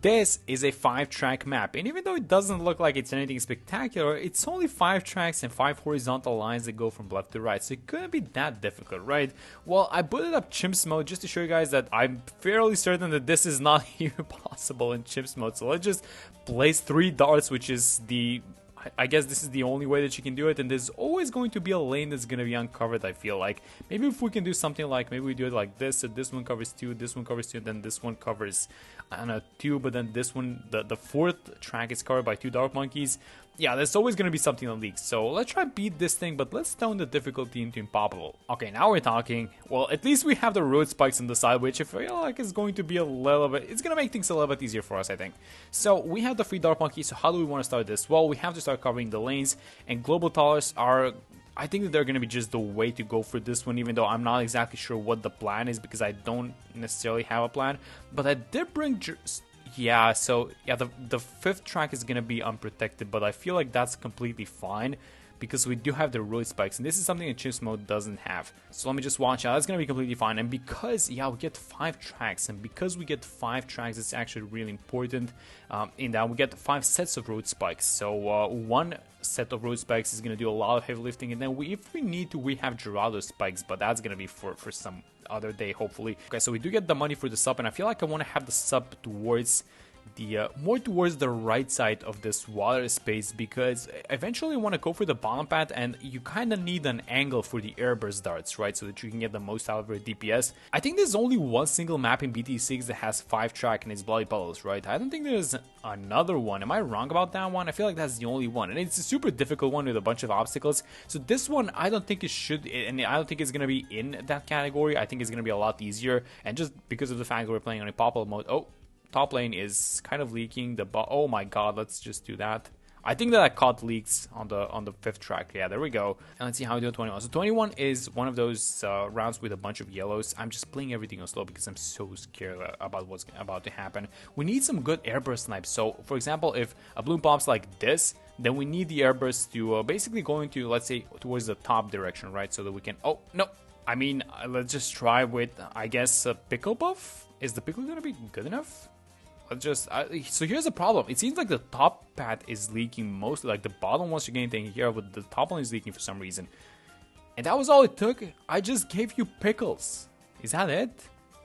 this is a 5-track map, and even though it doesn't look like it's anything spectacular, it's only 5 tracks and 5 horizontal lines that go from left to right, so it couldn't be that difficult, right? Well, I booted up chimps mode just to show you guys that I'm fairly certain that this is not even possible in chimps mode, so let's just place 3 darts, which is I guess this is the only way that you can do it, and there's always going to be a lane that's going to be uncovered, I feel like. Maybe if we can do something like, maybe we do it like this, so this one covers 2, this one covers 2, and then this one covers, I don't know, 2, but then this one, the 4th track is covered by 2 dark monkeys. Yeah, there's always going to be something that leaks, so let's try to beat this thing, but let's tone the difficulty into impossible. Okay, now we're talking. Well, at least we have the road spikes on the side, which I feel like is going to be a little bit, it's going to make things a little bit easier for us, I think. So, we have the 3 dark monkeys, so how do we want to start this? Well, we have to start covering the lanes, and global towers are, I think that they're going to be just the way to go for this one, even though I'm not exactly sure what the plan is, because I don't necessarily have a plan, but I did bring... Yeah, so yeah, the 5th track is gonna be unprotected, but I feel like that's completely fine because we do have the road spikes, and this is something that chimps mode doesn't have. So let me just watch out. That's gonna be completely fine, and because yeah, we get 5 tracks, and because we get 5 tracks, it's actually really important. In that we get 5 sets of road spikes. So 1 set of road spikes is gonna do a lot of heavy lifting, and then if we need to, we have Geraldo spikes, but that's gonna be for some other day, hopefully. Okay, so we do get the money for the sub, and I feel like I want to have the sub towards the more towards the right side of this water space, because eventually I want to go for the bottom path, and you kind of need an angle for the airburst darts, right, so that you can get the most out of your DPS. I think there's only one single map in BT6 that has 5 track, and it's Bloody Puddles, right? I don't think there's another one. Am I wrong about that one? I feel like that's the only one, and it's a super difficult one with a bunch of obstacles. So this one, I don't think it should, and I don't think it's gonna be in that category. I think it's gonna be a lot easier, and just because of the fact that we're playing on a pop-up mode. Oh, top lane is kind of leaking. Oh my god, let's just do that. I think that I caught leaks on the 5th track. Yeah, there we go. And let's see how we do on 21. So 21 is one of those rounds with a bunch of yellows. I'm just playing everything on slow because I'm so scared about what's about to happen. We need some good airburst snipes. So for example, if a bloon pops like this, then we need the airburst to basically go into, let's say, towards the top direction, right? So that we can, oh no, I mean, let's just try with, I guess, a pickle buff. Is the pickle gonna be good enough? So here's the problem. It seems like the top path is leaking mostly, like the bottom ones you're getting taken care of, but the top one is leaking for some reason. And that was all it took. I just gave you pickles. Is that it?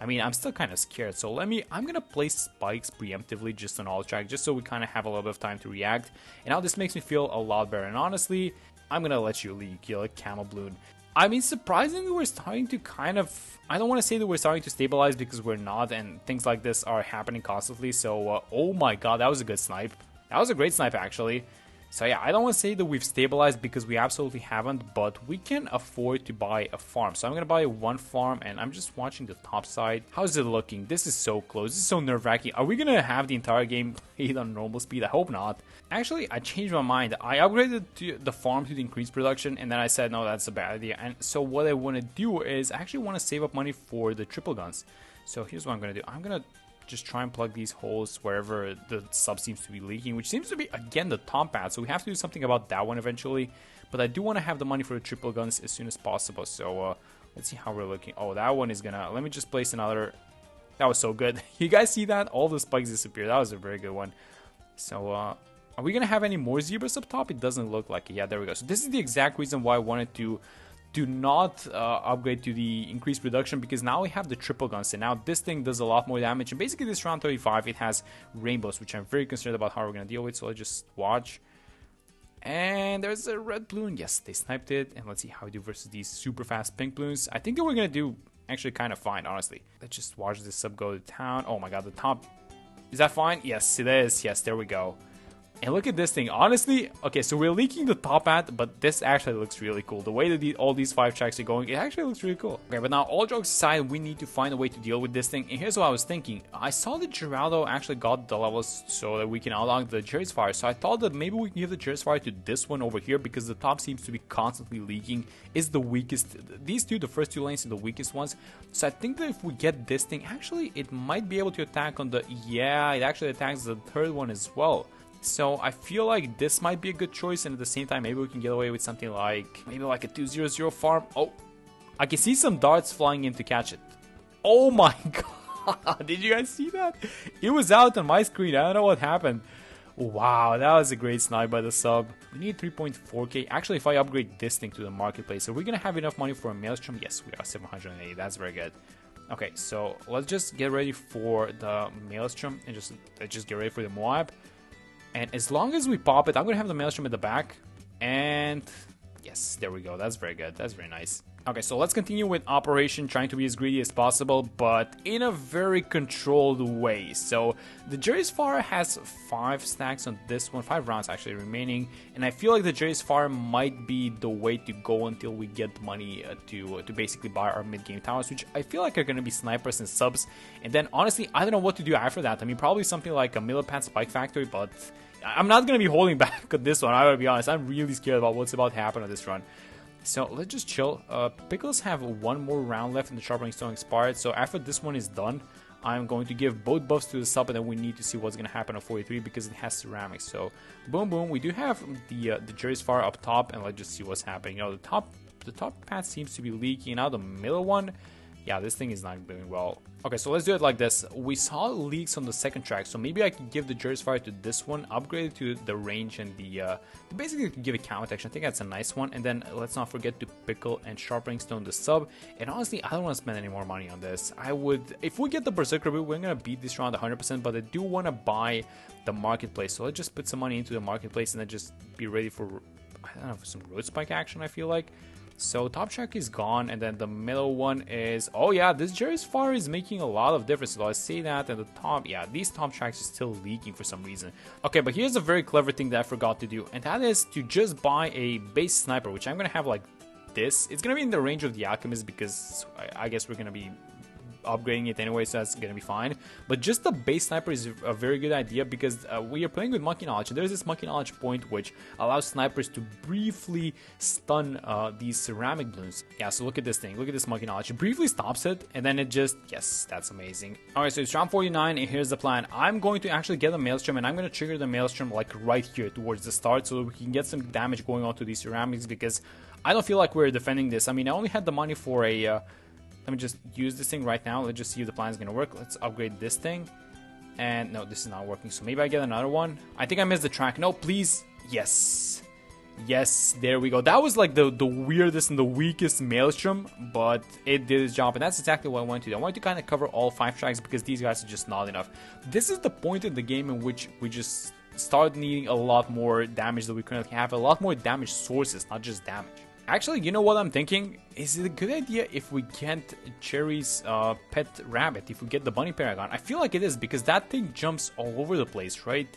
I mean, I'm still kind of scared. So I'm gonna place spikes preemptively just on all track, just so we kind of have a little bit of time to react. And now this makes me feel a lot better. And honestly, I'm gonna let you leak, you like camel bloon. I mean, surprisingly, we're starting to kind of, I don't want to say that we're starting to stabilize because we're not, and things like this are happening constantly. So, oh my god, that was a good snipe. That was a great snipe, actually. So yeah, I don't want to say that we've stabilized because we absolutely haven't, but we can afford to buy a farm. So I'm going to buy 1 farm, and I'm just watching the top side. How's it looking? This is so close. This is so nerve-wracking. Are we going to have the entire game played on normal speed? I hope not. Actually, I changed my mind. I upgraded the farm to the increased production, and then I said, no, that's a bad idea. And so what I want to do is I actually want to save up money for the triple guns. So here's what I'm going to do. I'm going to just try and plug these holes wherever the sub seems to be leaking, which seems to be, again, the top path. So we have to do something about that one eventually. But I do want to have the money for the triple guns as soon as possible. So let's see how we're looking. Oh, that one is gonna, let me just place another. That was so good. You guys see that? All the spikes disappeared. That was a very good one. So are we gonna have any more zebras up top? It doesn't look like it. Yeah, there we go. So this is the exact reason why I wanted to do not upgrade to the increased production, because now we have the triple guns, and now this thing does a lot more damage. And basically this round 35, it has rainbows, which I'm very concerned about how we're going to deal with. So let's just watch. And there's a red bloon. Yes, they sniped it. And let's see how we do versus these super fast pink bloons. I think that we're going to do actually kind of fine, honestly. Let's just watch this sub go to town. Oh my god, the top. Is that fine? Yes, it is. Yes, there we go. And look at this thing. Honestly, okay, so we're leaking the top hat, but this actually looks really cool. The way that all these 5 tracks are going, it actually looks really cool. Okay, but now all jokes aside, we need to find a way to deal with this thing. And here's what I was thinking. I saw that Geraldo actually got the levels so that we can unlock the Jerry's Fire. So I thought that maybe we can give the Jerry's Fire to this one over here, because the top seems to be constantly leaking. Is the weakest. These two, the first 2 lanes, are the weakest ones. So I think that if we get this thing, actually, it might be able to attack on the... Yeah, it actually attacks the 3rd one as well. So I feel like this might be a good choice, and at the same time, maybe we can get away with something like, maybe like a 2-0-0 farm. Oh, I can see some darts flying in to catch it. Oh my god. Did you guys see that? It was out on my screen. I don't know what happened. Wow, that was a great snipe by the sub. We need 3.4k. Actually, if I upgrade this thing to the marketplace, are we gonna have enough money for a Maelstrom? Yes, we are. 780. That's very good. Okay, so let's just get ready for the Maelstrom and just get ready for the Moab. And as long as we pop it, I'm gonna have the Maelstrom at the back. And yes, there we go. That's very good. That's very nice. Okay, so let's continue with operation, trying to be as greedy as possible, but in a very controlled way. So the Jerry's Fire has 5 stacks on this one, 5 rounds actually remaining, and I feel like the Jerry's Fire might be the way to go until we get the money to basically buy our mid-game towers, which I feel like are going to be snipers and subs. And then honestly, I don't know what to do after that. I mean, probably something like a Millipede Spike Factory, but I'm not going to be holding back on this one, I gotta be honest. I'm really scared about what's about to happen on this run. So let's just chill. Pickles have 1 more round left and the Sharpening Stone expired. So after this one is done, I'm going to give both buffs to the sub, and then we need to see what's going to happen on 43 because it has ceramics. So boom, boom. We do have the Jerry's Fire up top, and let's just see what's happening. You know, the top path seems to be leaking. Now the middle one, yeah, this thing is not doing well. Okay, so let's do it like this. We saw leaks on the second track, so maybe I can give the Jerry's Fire to this one, upgrade it to the range and the basically give it count action. I think that's a nice one. And then let's not forget to Pickle and Sharpening Stone the sub. And honestly, I don't want to spend any more money on this. I would, if we get the Berserker boot, we're gonna beat this round 100%. But I do want to buy the marketplace, so let's just put some money into the marketplace and then just be ready for, I don't know, for some road spike action. I feel like. So top track is gone, and then the middle one is, oh yeah, this Jerry's Fire is making a lot of difference. So I say that, and the top, yeah, these top tracks are still leaking for some reason. Okay, but here's a very clever thing that I forgot to do, and that is to just buy a base sniper, which I'm gonna have like this. It's gonna be in the range of the Alchemist because I guess we're gonna be upgrading it anyway, so that's gonna be fine. But just the base sniper is a very good idea because we are playing with Monkey Knowledge. There's this Monkey Knowledge point which allows snipers to briefly stun these ceramic balloons. Yeah, so look at this thing. Look at this Monkey Knowledge. It briefly stops it, and then it just, yes, that's amazing. Alright, so it's round 49, and here's the plan. I'm going to actually get a Maelstrom, and I'm going to trigger the Maelstrom like right here towards the start so we can get some damage going on to these ceramics because I don't feel like we're defending this. I mean, I only had the money for a let me just use this thing right now. Let's just see if the plan is going to work. Let's upgrade this thing. And no, this is not working. So maybe I get another one. I think I missed the track. No, please. Yes. Yes, there we go. That was like the weirdest and the weakest Maelstrom, but it did its job. And that's exactly what I wanted to do. I wanted to kind of cover all 5 tracks because these guys are just not enough. This is the point in the game in which we just start needing a lot more damage that we currently have. A lot more damage sources, not just damage. Actually, you know what I'm thinking? Is it a good idea if we get Cherry's pet rabbit, if we get the bunny paragon? I feel like it is because that thing jumps all over the place, right?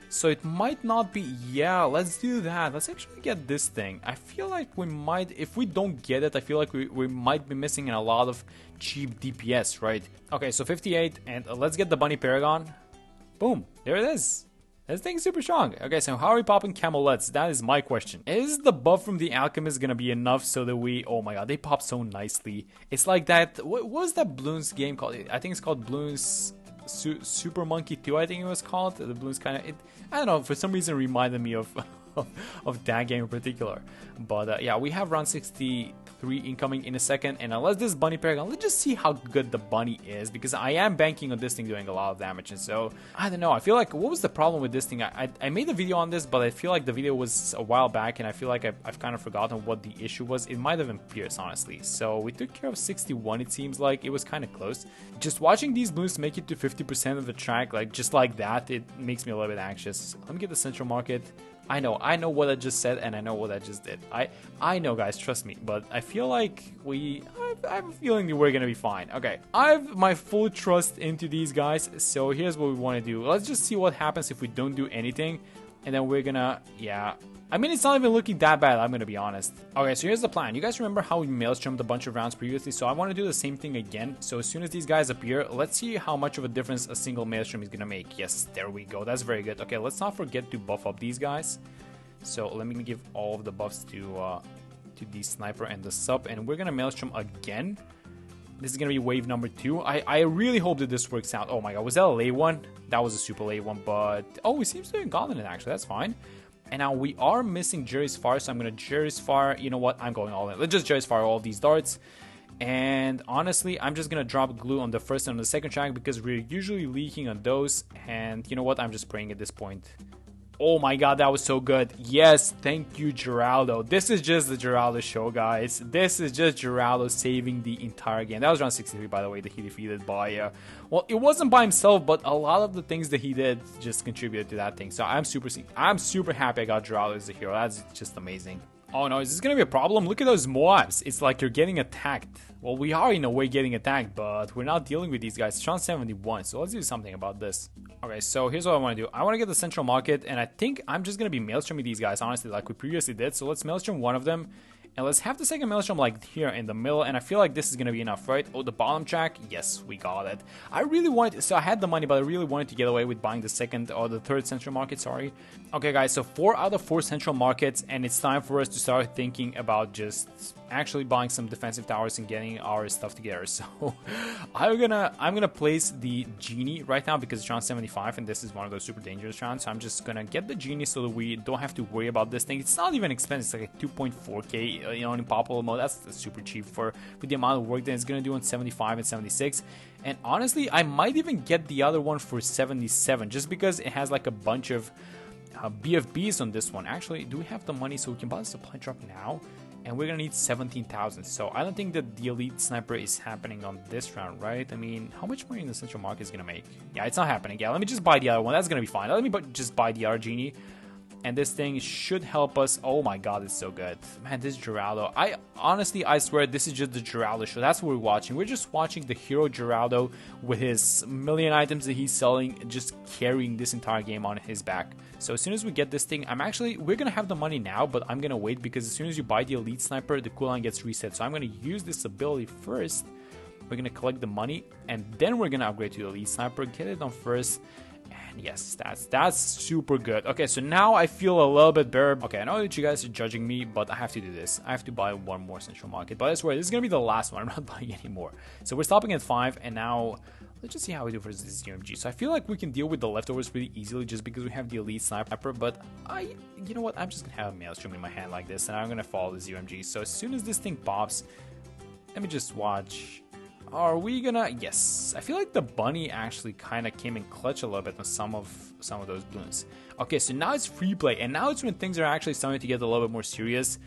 So it might not be, yeah, let's do that. Let's actually get this thing. I feel like we might, if we don't get it, I feel like we might be missing a lot of cheap DPS, right? Okay, so 58, and let's get the bunny paragon. Boom, there it is. This thing's super strong. Okay, so how are we popping Camelets? That is my question. Is the buff from the Alchemist gonna be enough so that we... Oh my god, they pop so nicely. It's like that... What was that Bloons game called? I think it's called Bloons Super Monkey 2, I think it was called. The Bloons kind of... I don't know, for some reason reminded me of... of that game in particular. But yeah, we have round 63 incoming in a second, and unless this bunny paragon, let's just see how good the bunny is, because I am banking on this thing doing a lot of damage. And so I don't know, I feel like, what was the problem with this thing? I made a video on this, but I feel like the video was a while back, and I feel like I've kind of forgotten what the issue was. It might have been Pierce, honestly. So we took care of 61. It seems like it was kind of close. Just watching these balloons make it to 50% of the track, like just like that, it makes me a little bit anxious. Let me get the central market. I know what I just said, and I know what I just did. I know, guys, trust me, but I feel like I have a feeling that we're gonna be fine. Okay, I have my full trust into these guys, so here's what we want to do. Let's just see what happens if we don't do anything, and then we're gonna, yeah. I mean, it's not even looking that bad, I'm gonna be honest. Okay, so here's the plan. You guys remember how we maelstrommed a bunch of rounds previously? So I want to do the same thing again. So as soon as these guys appear, let's see how much of a difference a single maelstrom is gonna make. Yes, there we go. That's very good. Okay, let's not forget to buff up these guys. So let me give all of the buffs to the sniper and the sub, and we're gonna maelstrom again. This is gonna be wave number 2. I really hope that this works out. Oh my god, was that a late one? That was a super late one, but oh, it seems to have gotten it actually. That's fine. And now we are missing Jerry's Fire, so I'm going to Jerry's Fire. You know what? I'm going all in. Let's just Jerry's Fire all of these darts. And honestly, I'm just gonna drop glue on the first and on the second track because we're usually leaking on those. And you know what? I'm just praying at this point. Oh my god, that was so good. Yes, thank you, Geraldo. This is just the Geraldo show, guys. This is just Geraldo saving the entire game. That was round 63, by the way, that he defeated by... well, it wasn't by himself, but a lot of the things that he did just contributed to that thing. So I'm super happy I got Geraldo as a hero. That's just amazing. Oh no, is this gonna be a problem? Look at those mobs. It's like you're getting attacked. Well, we are in a way getting attacked, but we're not dealing with these guys. It's round 71, so let's do something about this. Okay, so here's what I want to do. I want to get the central market, and I think I'm just gonna be maelstroming these guys, honestly, like we previously did. So let's maelstrom one of them, and let's have the second maelstrom like here in the middle, and I feel like this is gonna be enough, right? Oh, the bottom track, yes, we got it. I really wanted, so I had the money, but I really wanted to get away with buying the second or the third central market, sorry. Okay guys, so 4 out of 4 central markets, and it's time for us to start thinking about just actually buying some defensive towers and getting our stuff together. So I'm gonna place the genie right now because it's round 75 and this is one of those super dangerous rounds. So I'm just gonna get the genie so that we don't have to worry about this thing. It's not even expensive. It's like a 2.4k, you know, in popular mode. That's super cheap for the amount of work that it's gonna do on 75 and 76. And honestly, I might even get the other one for 77 just because it has like a bunch of BFBs on this one. Actually, do we have the money so we can buy the supply drop now? And we're gonna need 17,000. So I don't think that the elite sniper is happening on this round, right? I mean, how much money in the central market is gonna make? Yeah, it's not happening. Yeah, let me just buy the other one. That's gonna be fine. Let me just buy the other genie. And this thing should help us. Oh my god, it's so good. Man, this Geraldo. I swear, this is just the Geraldo show. That's what we're watching. We're just watching the hero Geraldo with his million items that he's selling, just carrying this entire game on his back. So as soon as we get this thing, we're gonna have the money now, but I'm gonna wait because as soon as you buy the elite sniper, the cooldown gets reset. So I'm gonna use this ability first. We're gonna collect the money, and then we're gonna upgrade to the elite sniper, get it on first. And yes, that's super good. Okay, so now I feel a little bit better. Okay, I know that you guys are judging me, but I have to do this. I have to buy one more central market. But I swear, this is gonna be the last one. I'm not buying any more. So we're stopping at 5, and now let's just see how we do versus this UMG. So I feel like we can deal with the leftovers pretty easily just because we have the elite sniper. But you know what? I'm just gonna have a maelstrom in my hand like this, and I'm gonna follow this UMG. So as soon as this thing pops, let me just watch. Are we gonna? Yes, I feel like the bunny actually kind of came in clutch a little bit on some of those balloons. Okay, so now it's free play, and now it's when things are actually starting to get a little bit more serious.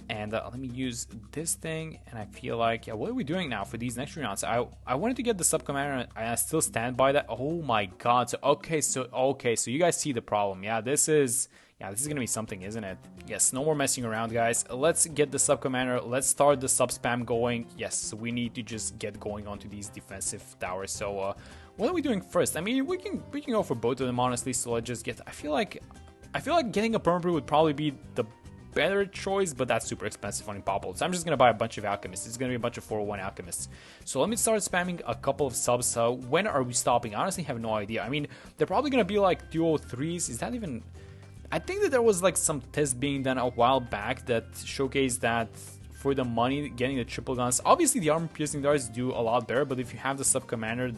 And let me use this thing, and I feel like, yeah, what are we doing now for these next rounds? I wanted to get the sub commander, and I still stand by that. Oh my god! So okay, so you guys see the problem? Yeah, this is gonna be something, isn't it? Yes, no more messing around, guys. Let's get the sub commander. Let's start the sub spam going. Yes, we need to just get going onto these defensive towers. So what are we doing first? I mean, we can go for both of them, honestly. So let's just get. I feel like getting a permanent would probably be the better choice, but that's super expensive on Impopple. So I'm just gonna buy a bunch of alchemists. It's gonna be a bunch of 401 alchemists. So let me start spamming a couple of subs. When are we stopping? I honestly have no idea. I mean, they're probably gonna be like 203s. Is that even? I think that there was like some test being done a while back that showcased that for the money, getting the triple guns. Obviously, the armor piercing darts do a lot better, but if you have the sub commander,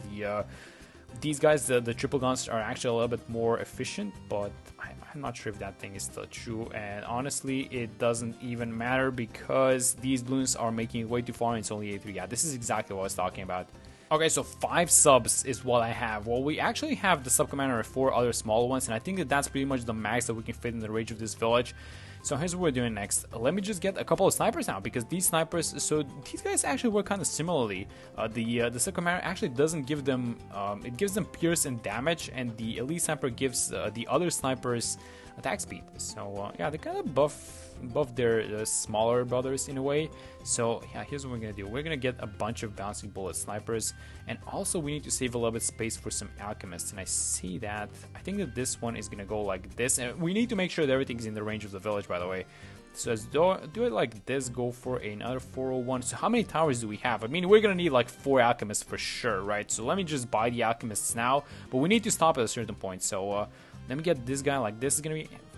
these guys, the triple guns are actually a little bit more efficient. But I'm not sure if that thing is still true. And honestly, it doesn't even matter because these balloons are making it way too far and it's only 83. Yeah, this is exactly what I was talking about. Okay, so 5 subs is what I have. Well, we actually have the sub commander and 4 other smaller ones, and I think that that's pretty much the max that we can fit in the range of this village. So here's what we're doing next. Let me just get a couple of snipers now, because these snipers, so these guys actually work kind of similarly. The sub commander actually doesn't give them, it gives them pierce and damage, and the elite sniper gives the other snipers attack speed. So yeah, they kind of buff their smaller brothers in a way. So yeah, here's what we're gonna do. We're gonna get a bunch of bouncing bullet snipers, and also we need to save a little bit space for some alchemists. And I see that I think that this one is gonna go like this, and we need to make sure that everything's in the range of the village, by the way. So let's do it like this. Go for another 401. So how many towers do we have? I mean, we're gonna need like 4 alchemists for sure, right? So let me just buy the alchemists now, but we need to stop at a certain point. So let me get this guy like this.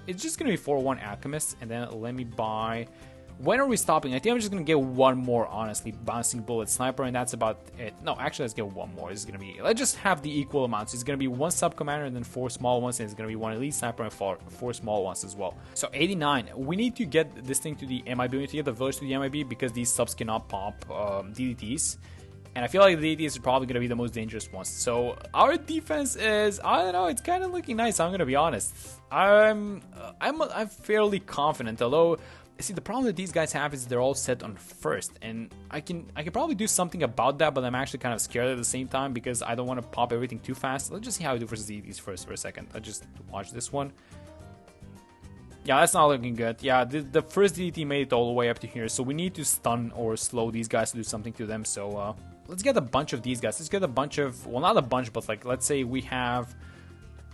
It's just gonna be 401 alchemists, and then let me buy When are we stopping? I think I'm just gonna get one more, honestly. Bouncing bullet sniper, and that's about it. No, actually, let's get one more. This is gonna be, let's just have the equal amounts. It's gonna be 1 sub commander and then 4 small ones, and it's gonna be 1 elite sniper and 4 small ones as well. So 89. We need to get this thing to the MIB. We need to get the village to the MIB because these subs cannot pop DDTs. And I feel like the DDTs are probably going to be the most dangerous ones. So our defense is, I don't know, it's kind of looking nice. I'm going to be honest. I'm fairly confident. Although, see, the problem that these guys have is they're all set on first, and I can probably do something about that. But I'm actually kind of scared at the same time because I don't want to pop everything too fast. Let's just see how we do versus DDTs first for a second. Let's just watch this one. Yeah, that's not looking good. Yeah, the first DDT made it all the way up to here, so we need to stun or slow these guys to do something to them. So let's get a bunch of these guys. Let's get a bunch of, well, not a bunch, but like, let's say we have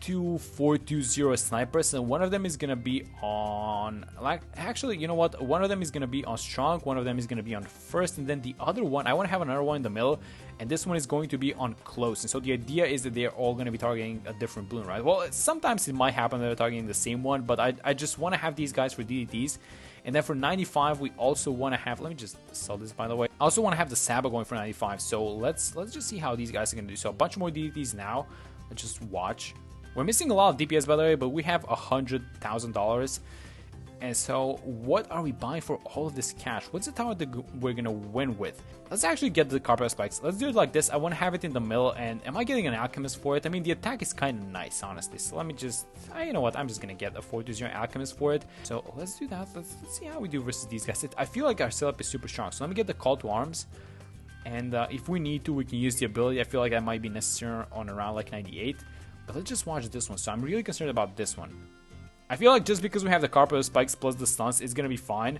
2 4-2-0 snipers, and one of them is gonna be on, like, actually, you know what, one of them is gonna be on strong, one of them is gonna be on first, and then the other one, I want to have another one in the middle, and this one is going to be on close. And so the idea is that they're all going to be targeting a different bloon, right? Well, sometimes it might happen that they're targeting the same one, but I just want to have these guys for DDTs. And then for 95, we also want to have, let me just sell this, by the way. I also want to have the Saba going for 95. So let's just see how these guys are going to do. So a bunch more DDTs now. Let's just watch. We're missing a lot of DPS, by the way, but we have $100,000. And so what are we buying for all of this cash? What's the tower that we're going to win with? Let's actually get the carpet spikes. Let's do it like this. I want to have it in the middle. And am I getting an alchemist for it? I mean, the attack is kind of nice, honestly. So let me just, you know what? I'm just going to get a 4-2-0 alchemist for it. So let's do that. Let's see how we do versus these guys. I feel like our setup is super strong. So let me get the call to arms. And if we need to, we can use the ability. I feel like that might be necessary on around like 98. But let's just watch this one. So I'm really concerned about this one. I feel like just because we have the carpet spikes plus the stuns, it's gonna be fine.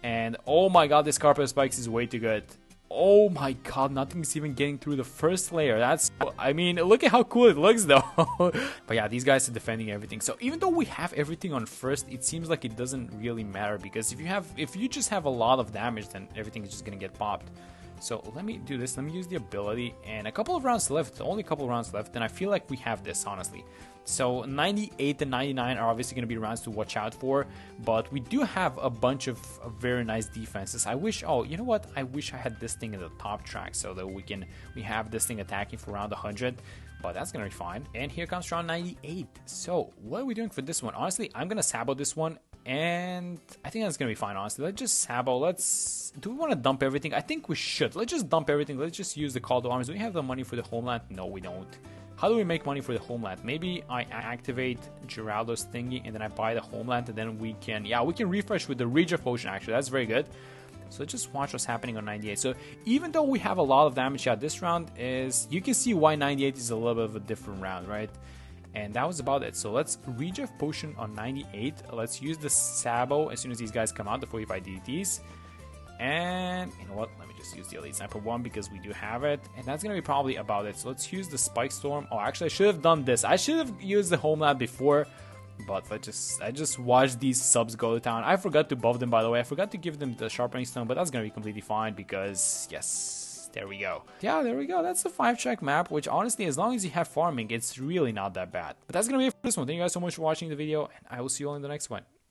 And oh my god, this carpet spikes is way too good. Oh my god, nothing's even getting through the first layer. That's, I mean, look at how cool it looks though. But yeah, these guys are defending everything. So even though we have everything on first, it seems like it doesn't really matter, because if you just have a lot of damage, then everything is just gonna get popped. So let me do this. Let me use the ability, and a couple of rounds left. Only a couple of rounds left, and I feel like we have this, honestly. So 98 and 99 are obviously going to be rounds to watch out for, but we do have a bunch of very nice defenses. I wish, oh, you know what? I wish I had this thing in the top track so that we have this thing attacking for round 100, but that's going to be fine. And here comes round 98. So what are we doing for this one? Honestly, I'm going to sabo this one, and I think that's going to be fine, honestly. Let's just sabo. Do we want to dump everything? I think we should. Let's just dump everything. Let's just use the call to arms. Do we have the money for the homeland? No, we don't. How do we make money for the homeland? Maybe I activate Geraldo's thingy and then I buy the homeland, and then we can, yeah, we can refresh with the Regia potion, actually. That's very good. So let's just watch what's happening on 98. So even though we have a lot of damage, yeah, this round is, you can see why 98 is a little bit of a different round, right? And that was about it. So let's Regia potion on 98. Let's use the Sabo as soon as these guys come out, the 45 DDTs. And you know what, let me just use the elite sniper one because we do have it, and that's gonna be probably about it. So let's use the spike storm. Oh, actually I should have done this. I should have used the homeland before, but I just watched these subs go to town. I forgot to buff them, by the way. I forgot to give them the sharpening stone, but that's gonna be completely fine because yes, there we go. Yeah, there we go. That's the 5-track map, which honestly, as long as you have farming, it's really not that bad. But that's gonna be it for this one. Thank you guys so much for watching the video, and I will see you all in the next one.